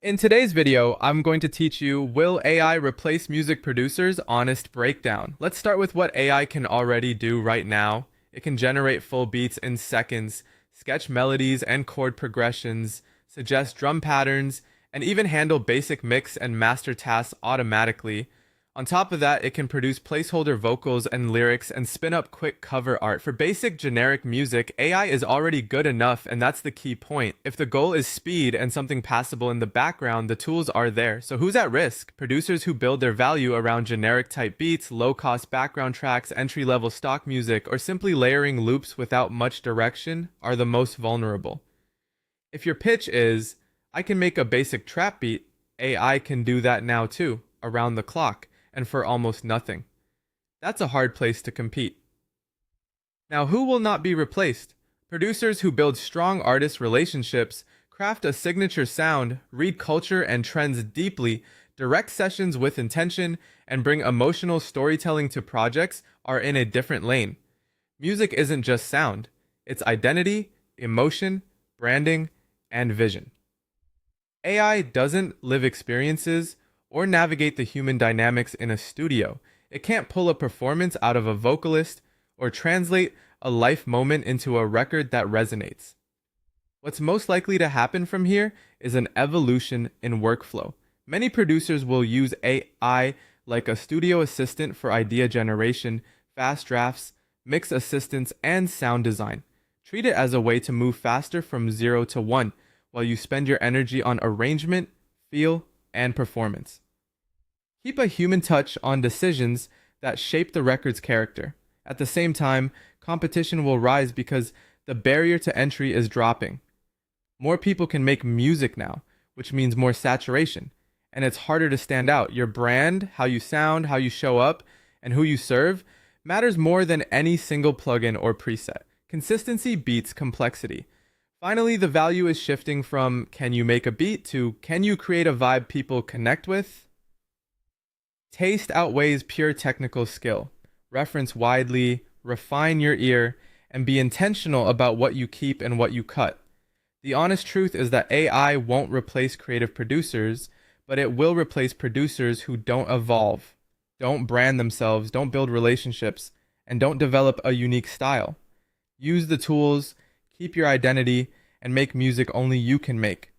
In today's video, I'm going to teach you, will AI replace music producers? Honest breakdown. Let's start with what AI can already do right now. It can generate full beats in seconds, sketch melodies and chord progressions, suggest drum patterns, and even handle basic mix and master tasks automatically. On top of that, it can produce placeholder vocals and lyrics and spin up quick cover art. For basic generic music, AI is already good enough, and that's the key point. If the goal is speed and something passable in the background, the tools are there. So who's at risk? Producers who build their value around generic type beats, low-cost background tracks, entry-level stock music, or simply layering loops without much direction are the most vulnerable. If your pitch is, I can make a basic trap beat, AI can do that now too, around the clock, and for almost nothing. That's a hard place to compete. Now, who will not be replaced? Producers who build strong artist relationships, craft a signature sound, read culture and trends deeply, direct sessions with intention, and bring emotional storytelling to projects are in a different lane. Music isn't just sound, it's identity, emotion, branding, and vision. AI doesn't live experiences or navigate the human dynamics in a studio. It can't pull a performance out of a vocalist or translate a life moment into a record that resonates. What's most likely to happen from here is an evolution in workflow. Many producers will use AI like a studio assistant for idea generation, fast drafts, mix assistance, and sound design. Treat it as a way to move faster from 0 to 1 while you spend your energy on arrangement, feel, and performance. Keep a human touch on decisions that shape the record's character. At the same time, competition will rise because the barrier to entry is dropping. More people can make music now, which means more saturation, and it's harder to stand out. Your brand, how you sound, how you show up, and who you serve matters more than any single plugin or preset. Consistency beats complexity. Finally, the value is shifting from can you make a beat to can you create a vibe people connect with? Taste outweighs pure technical skill. Reference widely, refine your ear, and be intentional about what you keep and what you cut. The honest truth is that AI won't replace creative producers, but it will replace producers who don't evolve, don't brand themselves, don't build relationships, and don't develop a unique style. Use the tools, keep your identity, and make music only you can make.